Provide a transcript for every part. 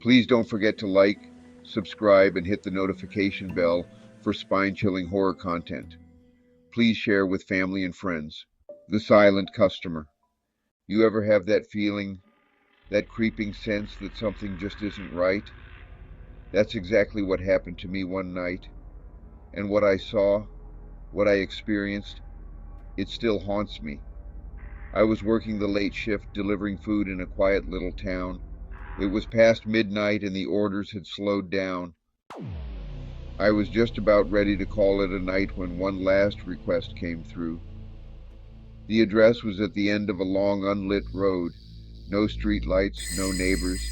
Please don't forget to like, subscribe, and hit the notification bell for spine-chilling horror content. Please share with family and friends. The silent customer. You ever have that feeling, that creeping sense that something just isn't right? That's exactly what happened to me one night. And what I saw, what I experienced, it still haunts me. I was working the late shift delivering food in a quiet little town. It was past midnight and the orders had slowed down. I was just about ready to call it a night when one last request came through. The address was at the end of a long unlit road. No street lights, no neighbors,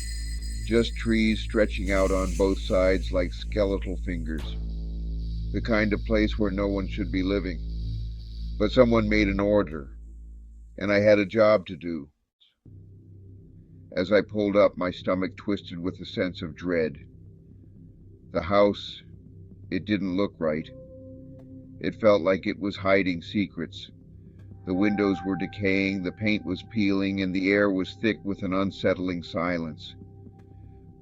just trees stretching out on both sides like skeletal fingers. The kind of place where no one should be living. But someone made an order, and I had a job to do. As I pulled up, my stomach twisted with a sense of dread. The house, it didn't look right. It felt like it was hiding secrets. The windows were decaying, the paint was peeling, and the air was thick with an unsettling silence.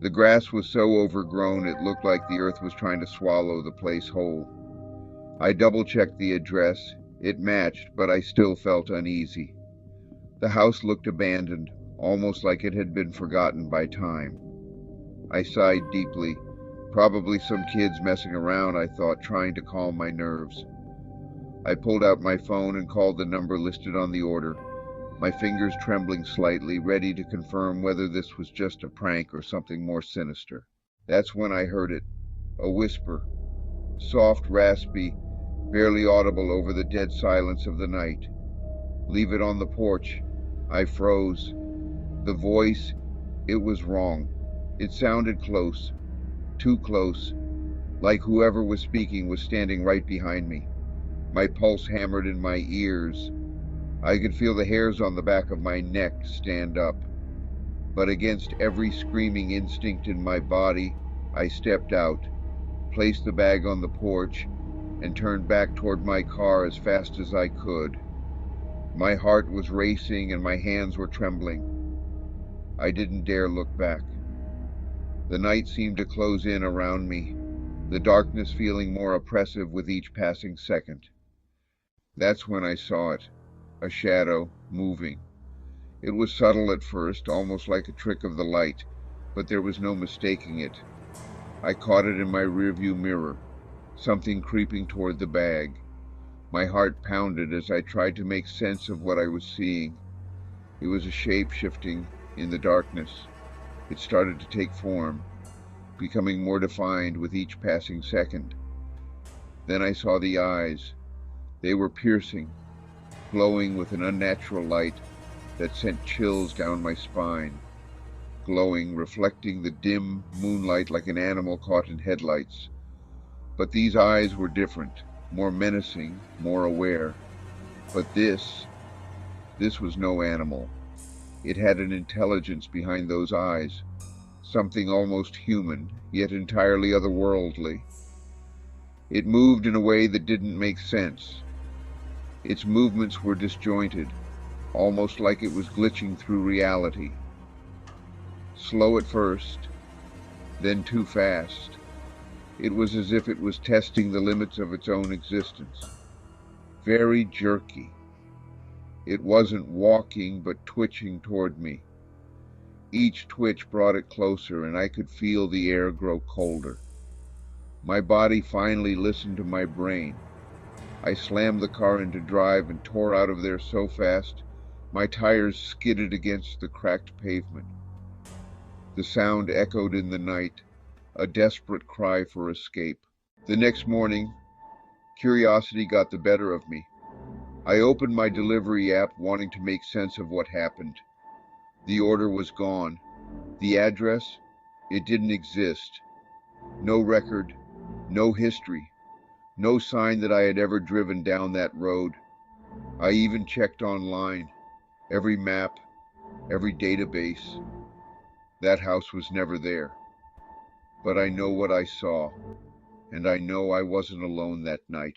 The grass was so overgrown it looked like the earth was trying to swallow the place whole. I double-checked the address. It matched, but I still felt uneasy. The house looked abandoned, almost like it had been forgotten by time. I sighed deeply. Probably some kids messing around, I thought, trying to calm my nerves. I pulled out my phone and called the number listed on the order, my fingers trembling slightly, ready to confirm whether this was just a prank or something more sinister. That's when I heard it, a whisper, soft, raspy, barely audible over the dead silence of the night. Leave it on the porch. I froze. The voice, it was wrong. It sounded close, too close, like whoever was speaking was standing right behind me. My pulse hammered in my ears. I could feel the hairs on the back of my neck stand up. But against every screaming instinct in my body, I stepped out, placed the bag on the porch, and turned back toward my car as fast as I could. My heart was racing and my hands were trembling. I didn't dare look back. The night seemed to close in around me, the darkness feeling more oppressive with each passing second. That's when I saw it, a shadow, moving. It was subtle at first, almost like a trick of the light, but there was no mistaking it. I caught it in my rearview mirror, something creeping toward the bag. My heart pounded as I tried to make sense of what I was seeing. It was a shape shifting in the darkness. It started to take form, becoming more defined with each passing second. Then I saw the eyes. They were piercing, glowing with an unnatural light that sent chills down my spine, glowing, reflecting the dim moonlight like an animal caught in headlights. But these eyes were different, more menacing, more aware. But this was no animal. It had an intelligence behind those eyes, something almost human, yet entirely otherworldly. It moved in a way that didn't make sense. Its movements were disjointed, almost like it was glitching through reality. Slow at first, then too fast. It was as if it was testing the limits of its own existence. Very jerky. It wasn't walking, but twitching toward me. Each twitch brought it closer, and I could feel the air grow colder. My body finally listened to my brain. I slammed the car into drive and tore out of there so fast, my tires skidded against the cracked pavement. The sound echoed in the night, a desperate cry for escape. The next morning, curiosity got the better of me. I opened my delivery app, wanting to make sense of what happened. The order was gone. The address, it didn't exist. No record, no history, no sign that I had ever driven down that road. I even checked online, every map, every database. That house was never there. But I know what I saw, and I know I wasn't alone that night.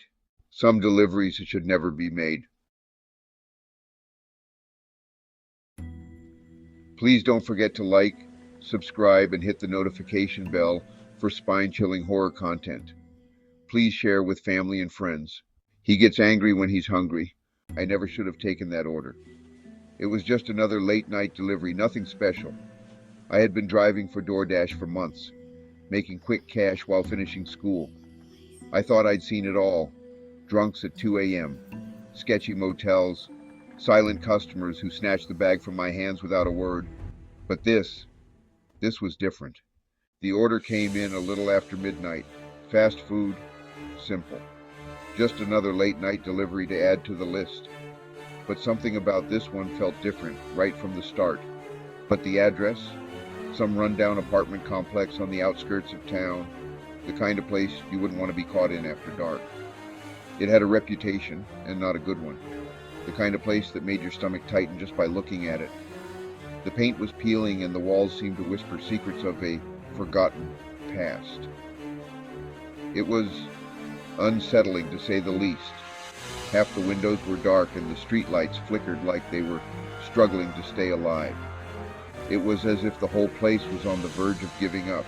Some deliveries that should never be made. Please don't forget to like, subscribe, and hit the notification bell for spine-chilling horror content. Please share with family and friends. He gets angry when he's hungry. I never should have taken that order. It was just another late-night delivery, nothing special. I had been driving for DoorDash for months, making quick cash while finishing school. I thought I'd seen it all. Drunks at 2 a.m., sketchy motels, silent customers who snatched the bag from my hands without a word. But this was different. The order came in a little after midnight. Fast food, simple. Just another late-night delivery to add to the list. But something about this one felt different right from the start. But the address? Some rundown apartment complex on the outskirts of town, the kind of place you wouldn't want to be caught in after dark. It had a reputation, and not a good one. The kind of place that made your stomach tighten just by looking at it. The paint was peeling and the walls seemed to whisper secrets of a forgotten past. It was unsettling, to say the least. Half the windows were dark and the streetlights flickered like they were struggling to stay alive. It was as if the whole place was on the verge of giving up,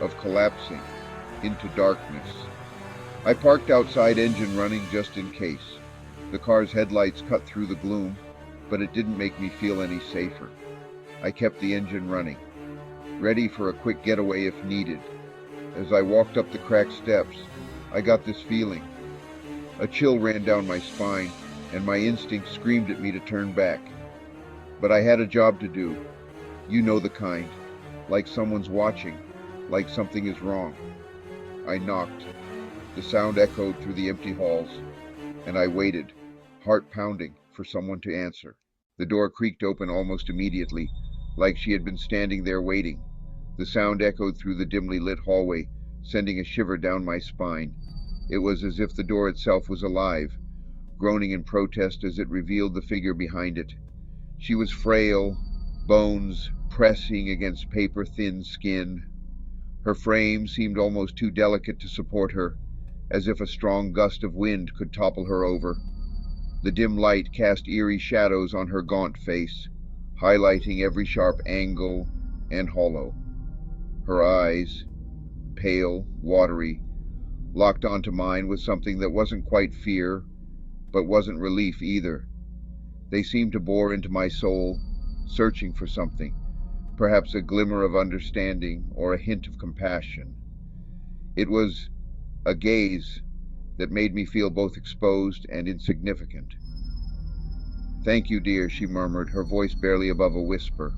of collapsing into darkness. I parked outside, engine running just in case. The car's headlights cut through the gloom, but it didn't make me feel any safer. I kept the engine running, ready for a quick getaway if needed. As I walked up the cracked steps, I got this feeling. A chill ran down my spine, and my instinct screamed at me to turn back. But I had a job to do. You know the kind. Like someone's watching, like something is wrong. I knocked. The sound echoed through the empty halls, and I waited, heart pounding, for someone to answer. The door creaked open almost immediately, like she had been standing there waiting. The sound echoed through the dimly lit hallway, sending a shiver down my spine. It was as if the door itself was alive, groaning in protest as it revealed the figure behind it. She was frail, bones pressing against paper-thin skin. Her frame seemed almost too delicate to support her, as if a strong gust of wind could topple her over. The dim light cast eerie shadows on her gaunt face, highlighting every sharp angle and hollow. Her eyes, pale, watery, locked onto mine with something that wasn't quite fear, but wasn't relief either. They seemed to bore into my soul, searching for something, perhaps a glimmer of understanding or a hint of compassion. It was a gaze that made me feel both exposed and insignificant. "Thank you, dear," she murmured, her voice barely above a whisper.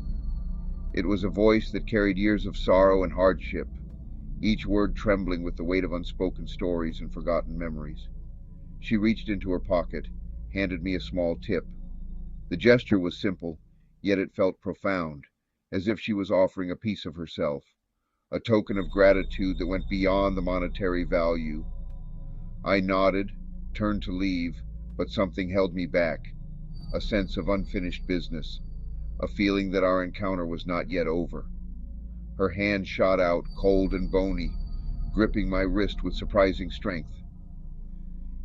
It was a voice that carried years of sorrow and hardship, each word trembling with the weight of unspoken stories and forgotten memories. She reached into her pocket, handed me a small tip. The gesture was simple, yet it felt profound, as if she was offering a piece of herself, a token of gratitude that went beyond the monetary value. I nodded, turned to leave, but something held me back, a sense of unfinished business, a feeling that our encounter was not yet over. Her hand shot out, cold and bony, gripping my wrist with surprising strength.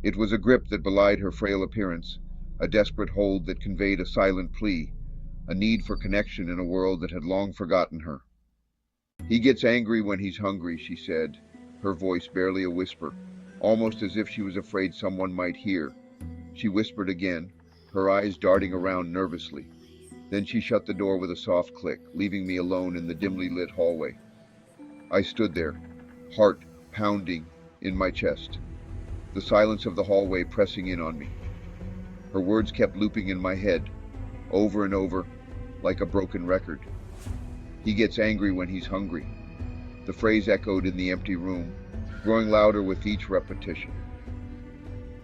It was a grip that belied her frail appearance, a desperate hold that conveyed a silent plea, a need for connection in a world that had long forgotten her. "He gets angry when he's hungry," she said, her voice barely a whisper, almost as if she was afraid someone might hear. She whispered again, her eyes darting around nervously. Then she shut the door with a soft click, leaving me alone in the dimly lit hallway. I stood there, heart pounding in my chest, the silence of the hallway pressing in on me. Her words kept looping in my head, over and over, like a broken record. "He gets angry when he's hungry." The phrase echoed in the empty room, growing louder with each repetition.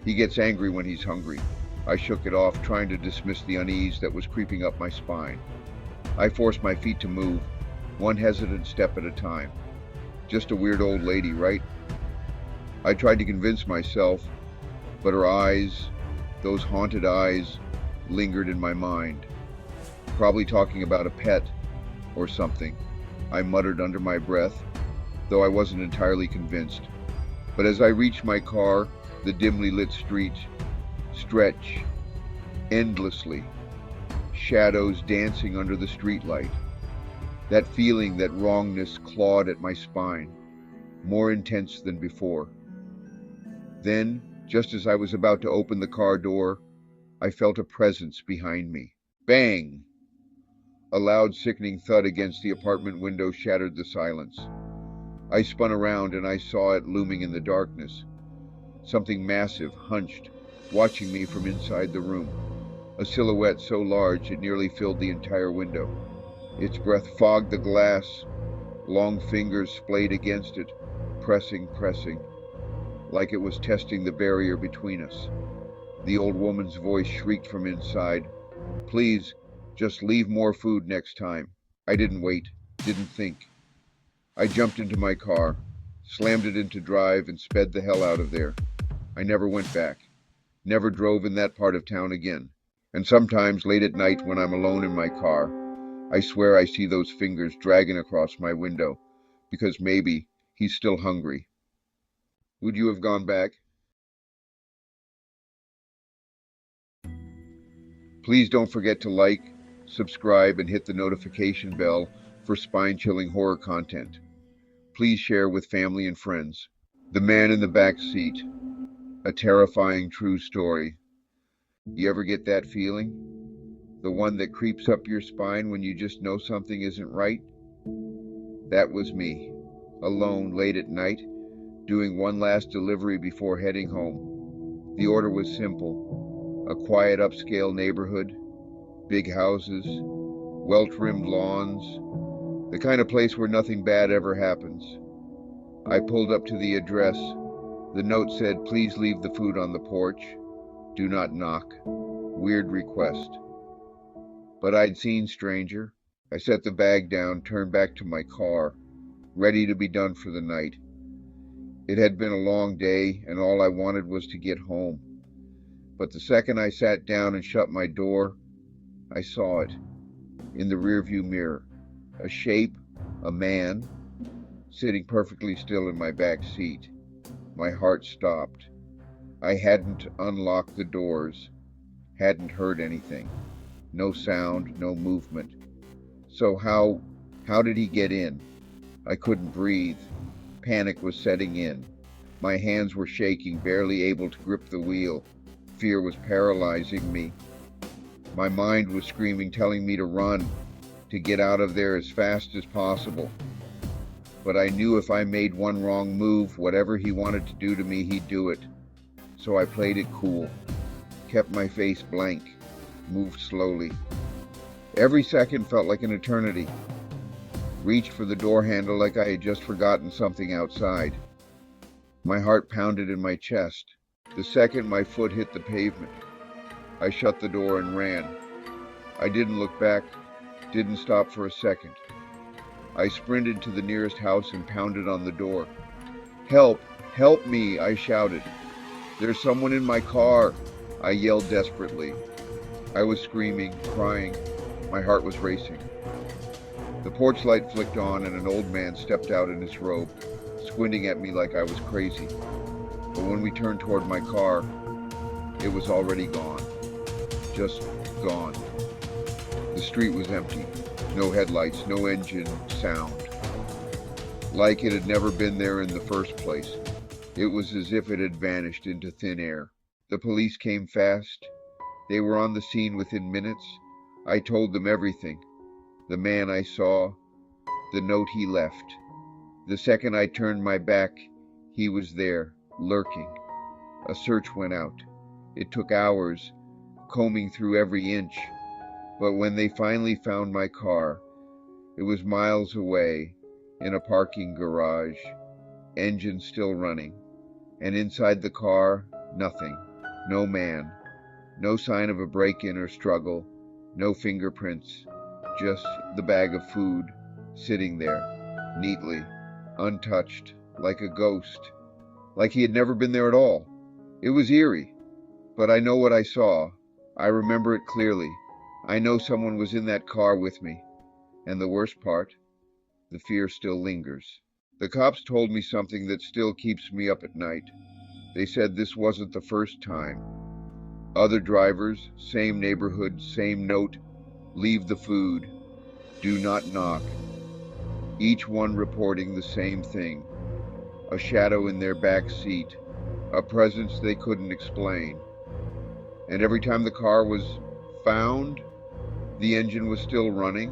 "He gets angry when he's hungry." I shook it off, trying to dismiss the unease that was creeping up my spine. I forced my feet to move, one hesitant step at a time. Just a weird old lady, right? I tried to convince myself, but her eyes, those haunted eyes, lingered in my mind. Probably talking about a pet or something, I muttered under my breath, though I wasn't entirely convinced. But as I reached my car, the dimly lit street stretched endlessly, shadows dancing under the streetlight. That feeling that wrongness clawed at my spine, more intense than before. Then, just as I was about to open the car door, I felt a presence behind me. Bang! A loud, sickening thud against the apartment window shattered the silence. I spun around and I saw it looming in the darkness. Something massive, hunched, watching me from inside the room. A silhouette so large it nearly filled the entire window. Its breath fogged the glass. Long fingers splayed against it, pressing, like it was testing the barrier between us. The old woman's voice shrieked from inside, "Please, just leave more food next time." I didn't wait, didn't think. I jumped into my car, slammed it into drive, and sped the hell out of there. I never went back, never drove in that part of town again. And sometimes, late at night when I'm alone in my car, I swear I see those fingers dragging across my window, because maybe he's still hungry. Would you have gone back? Please don't forget to like, subscribe, and hit the notification bell for spine-chilling horror content. Please share with family and friends. The Man in the Back Seat, a terrifying true story. You ever get that feeling? The one that creeps up your spine when you just know something isn't right? That was me, alone late at night, doing one last delivery before heading home. The order was simple: a quiet upscale neighborhood, big houses, well-trimmed lawns, the kind of place where nothing bad ever happens. I pulled up to the address. The note said, "Please leave the food on the porch. Do not knock. Weird request." But I'd seen stranger. I set the bag down, turned back to my car, ready to be done for the night. It had been a long day, and all I wanted was to get home. But the second I sat down and shut my door, I saw it, in the rearview mirror. A shape, a man, sitting perfectly still in my back seat. My heart stopped. I hadn't unlocked the doors, hadn't heard anything. No sound, no movement. So how did he get in? I couldn't breathe. Panic was setting in. My hands were shaking, barely able to grip the wheel. Fear was paralyzing me. My mind was screaming, telling me to run, to get out of there as fast as possible. But I knew if I made one wrong move, whatever he wanted to do to me, he'd do it. So I played it cool, kept my face blank, moved slowly. Every second felt like an eternity. Reached for the door handle like I had just forgotten something outside. My heart pounded in my chest. The second my foot hit the pavement, I shut the door and ran. I didn't look back, didn't stop for a second. I sprinted to the nearest house and pounded on the door. "Help! Help me!" I shouted. "There's someone in my car!" I yelled desperately. I was screaming, crying. My heart was racing. The porch light flicked on and an old man stepped out in his robe, squinting at me like I was crazy. But when we turned toward my car, it was already gone. Just gone. The street was empty. No headlights, no engine sound. Like it had never been there in the first place. It was as if it had vanished into thin air. The police came fast. They were on the scene within minutes. I told them everything. The man I saw, the note he left. The second I turned my back, he was there, lurking. A search went out. It took hours, combing through every inch. But when they finally found my car, it was miles away, in a parking garage, engine still running. And inside the car, nothing. No man. No sign of a break-in or struggle. No fingerprints. Just the bag of food, sitting there, neatly, untouched, like a ghost. Like he had never been there at all. It was eerie. But I know what I saw. I remember it clearly. I know someone was in that car with me. And the worst part, the fear still lingers. The cops told me something that still keeps me up at night. They said this wasn't the first time. Other drivers, same neighborhood, same note: leave the food. Do not knock. each one reporting the same thing: a shadow in their back seat, a presence they couldn't explain. And every time the car was found, the engine was still running,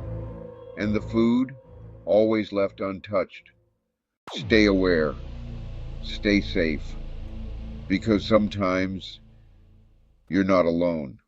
and the food always left untouched. Stay aware, stay safe, because sometimes you're not alone.